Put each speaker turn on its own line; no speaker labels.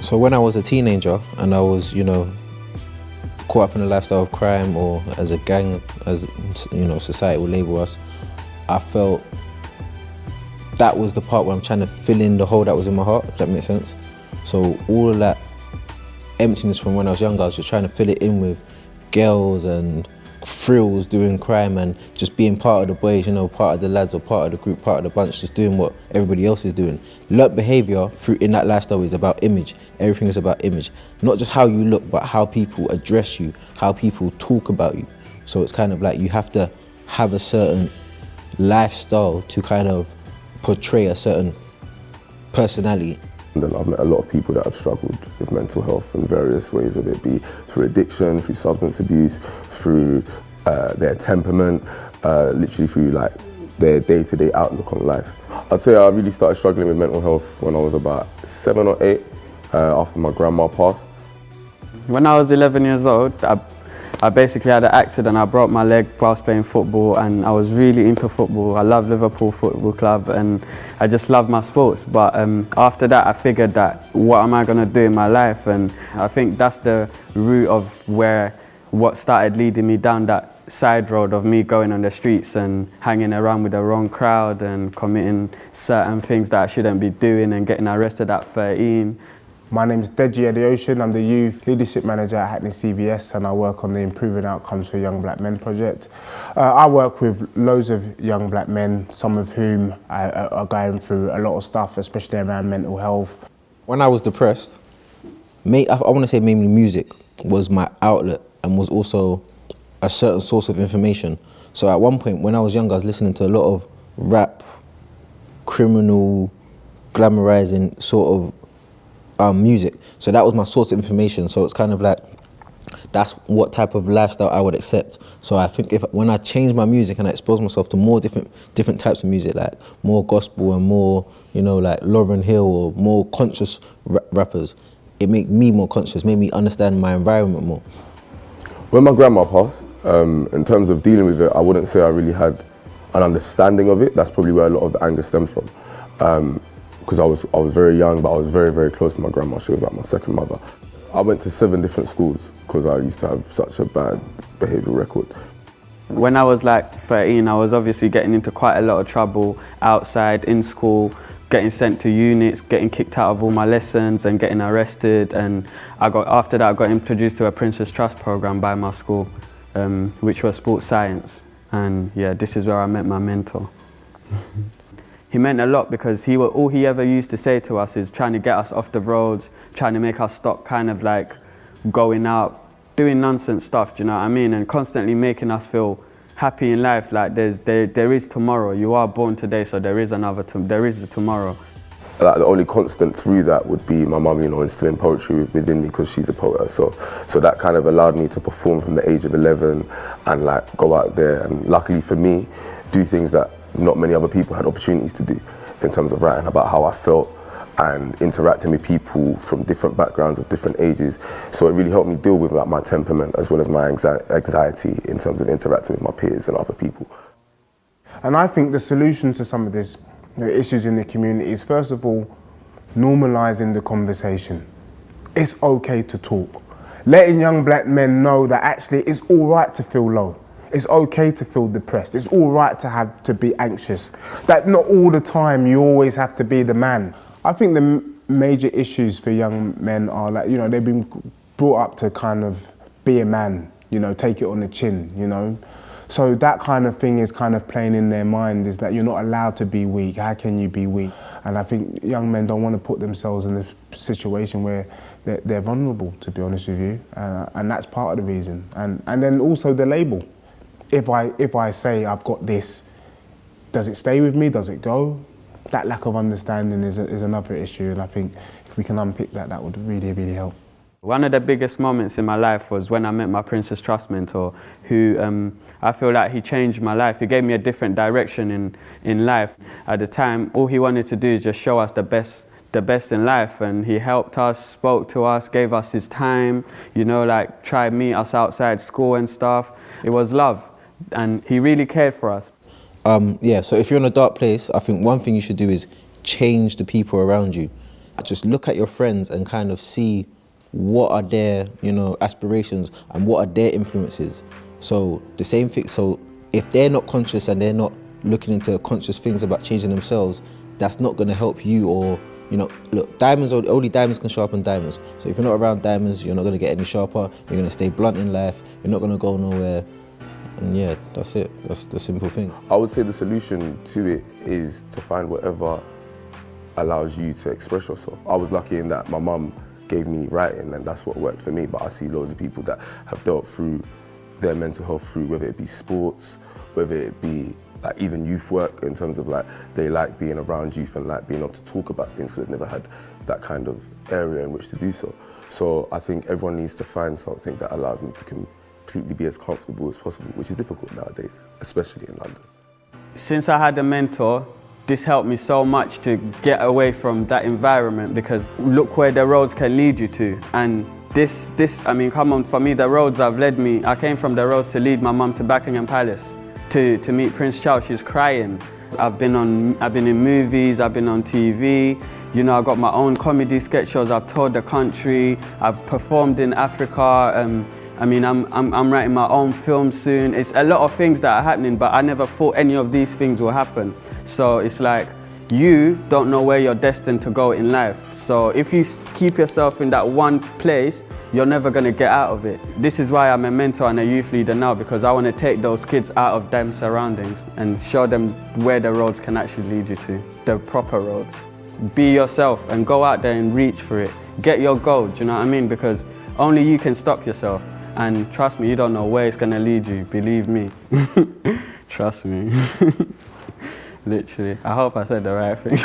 So when I was a teenager and I was, caught up in a lifestyle of crime or as a gang, as society will label us, I felt that was the part where I'm trying to fill in the hole that was in my heart, if that makes sense. So all of that emptiness from when I was younger, I was just trying to fill it in with girls and thrills, doing crime and just being part of the boys, part of the lads or part of the group, part of the bunch, just doing what everybody else is doing. Learnt behaviour in that lifestyle is about image. Everything is about image. Not just how you look, but how people address you, how people talk about you. So it's kind of like you have to have a certain lifestyle to kind of portray a certain personality.
And then I've met a lot of people that have struggled with mental health in various ways, whether it be through addiction, through substance abuse, through their temperament, literally through like their day-to-day outlook on life. I'd say I really started struggling with mental health when I was about 7 or 8, after my grandma passed.
When I was 11 years old, I basically had an accident. I broke my leg whilst playing football, and I was really into football. I love Liverpool Football Club and I just love my sports. But after that, I figured that what am I going to do in my life? And I think that's the root of what started leading me down that side road of me going on the streets and hanging around with the wrong crowd and committing certain things that I shouldn't be doing and getting arrested at 13.
My name is Deji Adeosun. I'm the Youth Leadership Manager at Hackney CVS and I work on the Improving Outcomes for Young Black Men project. I work with loads of young black men, some of whom are going through a lot of stuff, especially around mental health.
When I was depressed, I want to say mainly music was my outlet and was also a certain source of information. So at one point when I was younger, I was listening to a lot of rap, criminal, glamorizing sort of music. So that was my source of information. So it's kind of like, that's what type of lifestyle I would accept. So I think when I change my music and I expose myself to more different types of music, like more gospel and more, like Lauryn Hill or more conscious rappers, it made me more conscious, made me understand my environment more.
When my grandma passed, in terms of dealing with it, I wouldn't say I really had an understanding of it. That's probably where a lot of the anger stemmed from. Because I was very young, but I was very, very close to my grandma. She was like my second mother. I went to 7 different schools because I used to have such a bad behavioural record.
When I was like 13, I was obviously getting into quite a lot of trouble outside, in school, getting sent to units, getting kicked out of all my lessons and getting arrested. And after that, I got introduced to a Princess Trust program by my school, which was sports science. And yeah, this is where I met my mentor. He meant a lot because all he ever used to say to us is trying to get us off the roads, trying to make us stop kind of like going out, doing nonsense stuff, do you know what I mean? And constantly making us feel happy in life, like there is tomorrow. You are born today, so there is there is a tomorrow.
Like the only constant through that would be my mum, instilling poetry within me because she's a poet herself. So that kind of allowed me to perform from the age of 11 and like go out there and luckily for me, do things that not many other people had opportunities to do in terms of writing about how I felt and interacting with people from different backgrounds of different ages. So it really helped me deal with like, my temperament as well as my anxiety in terms of interacting with my peers and other people.
And I think the solution to some of the issues in the community is, first of all, normalising the conversation. It's okay to talk. Letting young black men know that actually it's all right to feel low. It's okay to feel depressed. It's all right to be anxious. That not all the time you always have to be the man. I think the major issues for young men are like, they've been brought up to kind of be a man, take it on the chin, So that kind of thing is kind of playing in their mind, is that you're not allowed to be weak. How can you be weak? And I think young men don't want to put themselves in a situation where they're vulnerable, to be honest with you. And that's part of the reason. And then also the label. If I say I've got this, does it stay with me? Does it go? That lack of understanding is another issue, and I think if we can unpick that, that would really, really help.
One of the biggest moments in my life was when I met my Princess Trust mentor, who I feel like he changed my life. He gave me a different direction in life. At the time, all he wanted to do is just show us the the best in life, and he helped us, spoke to us, gave us his time, you know, like tried to meet us outside school and stuff. It was love, and he really cared for us.
Yeah, so if you're in a dark place, I think one thing you should do is change the people around you. Just look at your friends and kind of see what are their, you know, aspirations and what are their influences. So the same thing, so if they're not conscious and they're not looking into conscious things about changing themselves, that's not going to help you. Or, you know, look, only diamonds can sharpen diamonds. So if you're not around diamonds, you're not going to get any sharper. You're going to stay blunt in life. You're not going to go nowhere. And yeah, that's it. That's the simple thing.
I would say the solution to it is to find whatever allows you to express yourself. I was lucky in that my mum gave me writing, and that's what worked for me. But I see loads of people that have dealt through their mental health through, whether it be sports, whether it be like even youth work, in terms of like they like being around youth and like being able to talk about things because they've never had that kind of area in which to do so. So I think everyone needs to find something that allows them to completely be as comfortable as possible, which is difficult nowadays, especially in London.
Since I had a mentor, this helped me so much to get away from that environment, because look where the roads can lead you to. And I mean, come on, for me, the roads have led me. I came from the roads to lead my mum to Buckingham Palace, to meet Prince Charles. She's crying. I've been in movies, I've been on TV. You know, I've got my own comedy sketch shows. I've toured the country. I've performed in Africa. I mean, I'm writing my own film soon. It's a lot of things that are happening, but I never thought any of these things will happen. So it's like, you don't know where you're destined to go in life. So if you keep yourself in that one place, you're never gonna get out of it. This is why I'm a mentor and a youth leader now, because I wanna take those kids out of them surroundings and show them where the roads can actually lead you to, the proper roads. Be yourself and go out there and reach for it. Get your goal, do you know what I mean? Because only you can stop yourself. And trust me, you don't know where it's gonna lead you, believe me. Trust me. Literally. I hope I said the right thing.